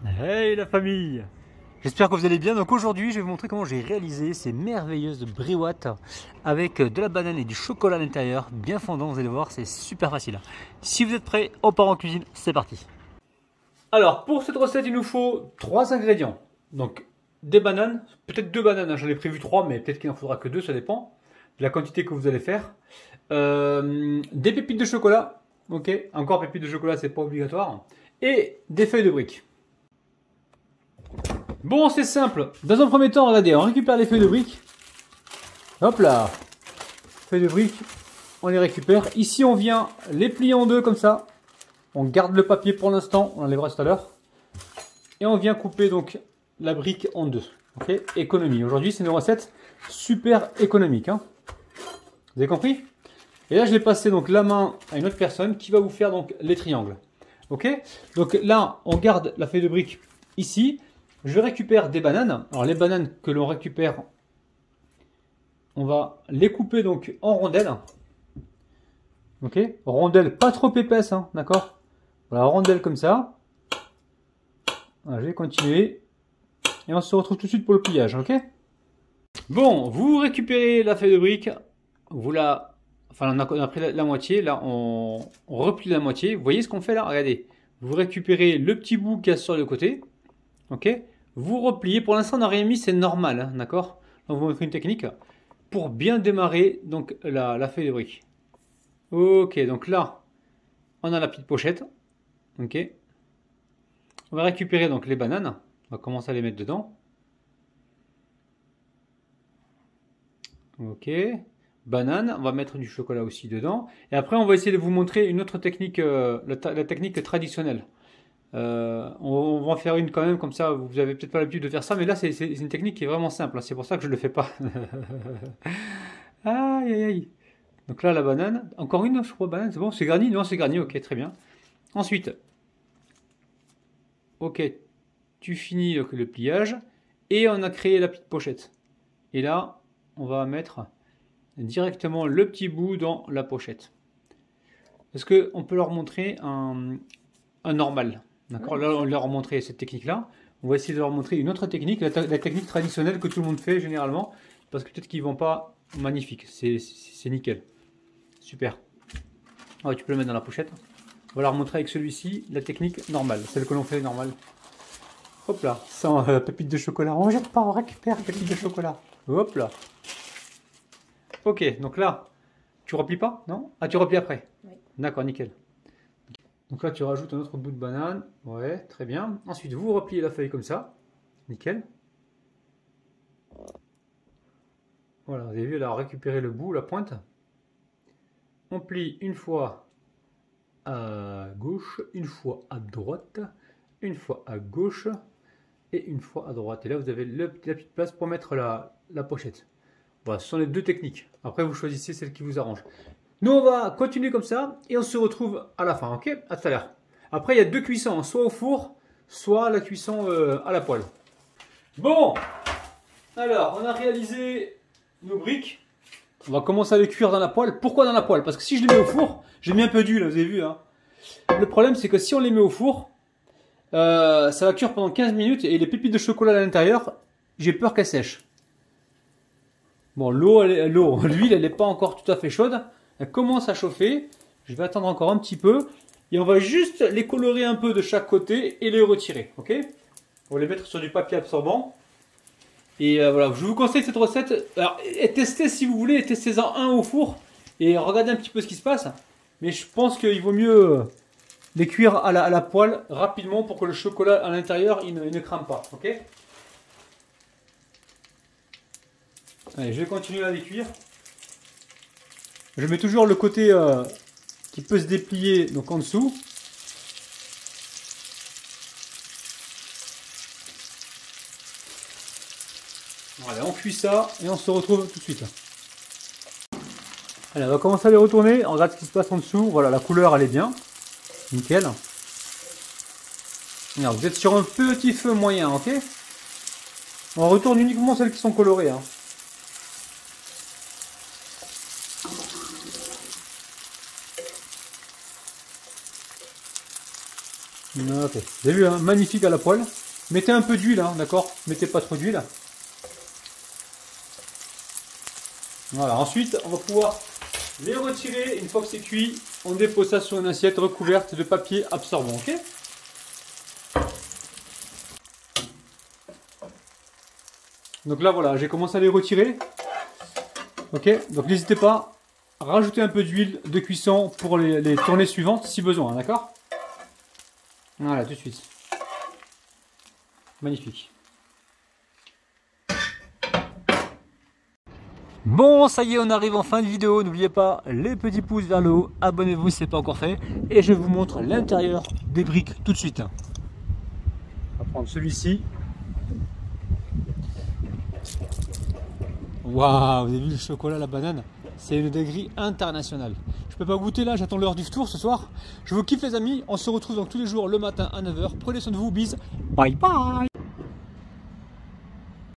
Hey la famille! J'espère que vous allez bien. Donc aujourd'hui, je vais vous montrer comment j'ai réalisé ces merveilleuses briouattes avec de la banane et du chocolat à l'intérieur, bien fondant. Vous allez voir, c'est super facile. Si vous êtes prêts, on part en cuisine, c'est parti. Alors pour cette recette, il nous faut 3 ingrédients. Donc des bananes, peut-être 2 bananes, hein. J'en ai prévu 3, mais peut-être qu'il n'en faudra que 2, ça dépend de la quantité que vous allez faire. Des pépites de chocolat, ok, encore pépites de chocolat, c'est pas obligatoire, et des feuilles de briques. Bon, c'est simple. Dans un premier temps, regardez, on récupère les feuilles de briques. Hop là. Feuilles de briques, on les récupère. Ici, on vient les plier en deux comme ça. On garde le papier pour l'instant, on enlèvera tout à l'heure. Et on vient couper donc la brique en deux. Ok, économie. Aujourd'hui, c'est une recette super économique, hein. Vous avez compris? Et là, je vais passer donc la main à une autre personne qui va vous faire donc les triangles. Ok? Donc là, on garde la feuille de brique ici. Je récupère des bananes. Alors les bananes que l'on récupère, on va les couper donc en rondelles. Ok, rondelles pas trop épaisses, hein, d'accord? Voilà, rondelles comme ça. Voilà, je vais continuer. Et on se retrouve tout de suite pour le pliage, ok? Bon, vous récupérez la feuille de brique. Vous la... Enfin, on a pris la moitié. Là, on replie la moitié. Vous voyez ce qu'on fait là? Regardez. Vous récupérez le petit bout qu'il y a sur le côté. Ok? Vous repliez, pour l'instant on n'a rien mis, c'est normal, hein, d'accord? Donc vous montrez une technique pour bien démarrer donc la feuille de brique. Ok, donc là, on a la petite pochette. Ok. On va récupérer donc les bananes. On va commencer à les mettre dedans. Ok. Banane, on va mettre du chocolat aussi dedans. Et après, on va essayer de vous montrer une autre technique, la technique traditionnelle. On va en faire une quand même, comme ça vous avez peut-être pas l'habitude de faire ça, mais là c'est une technique qui est vraiment simple, hein, c'est pour ça que je ne le fais pas. Aïe aïe aïe. Donc là la banane, encore une, je crois, banane, c'est bon, c'est garni? Non, c'est garni, ok, très bien. Ensuite, ok, tu finis donc, le pliage, et on a créé la petite pochette. Et là, on va mettre directement le petit bout dans la pochette. Est-ce qu'on peut leur montrer un normal? D'accord, là on leur a montré cette technique-là. On va essayer de leur montrer une autre technique, la technique traditionnelle que tout le monde fait généralement, parce que peut-être qu'ils ne vont pas magnifique, c'est nickel. Super. Ouais, tu peux le mettre dans la pochette. On va leur montrer avec celui-ci la technique normale, celle que l'on fait normale. Hop là, sans pépite de chocolat. On jette pas, on récupère pépite de chocolat. Hop là. Ok, donc là, tu replies pas? Non? Ah, tu replies après? Oui. D'accord, nickel. Donc là, tu rajoutes un autre bout de banane. Ouais, très bien. Ensuite, vous repliez la feuille comme ça. Nickel. Voilà, vous avez vu, elle a récupéré le bout, la pointe. On plie une fois à gauche, une fois à droite, une fois à gauche et une fois à droite. Et là, vous avez la petite place pour mettre la pochette. Voilà, ce sont les deux techniques. Après, vous choisissez celle qui vous arrange. Nous, on va continuer comme ça et on se retrouve à la fin, ok? À tout à l'heure. Après, il y a deux cuissons, soit au four, soit la cuisson à la poêle. Bon, alors, on a réalisé nos briques. On va commencer à les cuire dans la poêle. Pourquoi dans la poêle? Parce que si je les mets au four, j'ai mis un peu d'huile, vous avez vu, hein. Le problème, c'est que si on les met au four, ça va cuire pendant 15 minutes et les pépites de chocolat à l'intérieur, j'ai peur qu'elles sèchent. Bon, l'huile, elle n'est pas encore tout à fait chaude. Elle commence à chauffer. Je vais attendre encore un petit peu. Et on va juste les colorer un peu de chaque côté et les retirer. Ok? On va les mettre sur du papier absorbant. Et voilà, je vous conseille cette recette. Alors, testez si vous voulez, testez-en un au four. Et regardez un petit peu ce qui se passe. Mais je pense qu'il vaut mieux les cuire à la poêle rapidement pour que le chocolat à l'intérieur il ne crame pas. Ok? Allez, je vais continuer à les cuire. Je mets toujours le côté qui peut se déplier donc en dessous. Voilà, on cuit ça et on se retrouve tout de suite. Allez, on va commencer à les retourner. On regarde ce qui se passe en dessous. Voilà, la couleur elle est bien. Nickel. Alors, vous êtes sur un petit feu moyen, ok? On retourne uniquement celles qui sont colorées, hein. Ok. Vous avez vu, hein, magnifique à la poêle. Mettez un peu d'huile, hein, d'accord? Mettez pas trop d'huile. Voilà, ensuite, on va pouvoir les retirer. Une fois que c'est cuit, on dépose ça sur une assiette recouverte de papier absorbant, ok? Donc là, voilà, j'ai commencé à les retirer. Ok, donc n'hésitez pas à rajouter un peu d'huile de cuisson pour les tournées suivantes si besoin, d'accord? Voilà, tout de suite. Magnifique. Bon, ça y est, on arrive en fin de vidéo. N'oubliez pas les petits pouces vers le haut. Abonnez-vous si ce n'est pas encore fait. Et je vous montre l'intérieur des briques tout de suite. On va prendre celui-ci. Waouh, vous avez vu le chocolat, la banane? C'est une dinguerie internationale. Je peux pas goûter là, j'attends l'heure du tour ce soir. Je vous kiffe les amis, on se retrouve donc tous les jours le matin à 9 h. Prenez soin de vous, bis. Bye bye.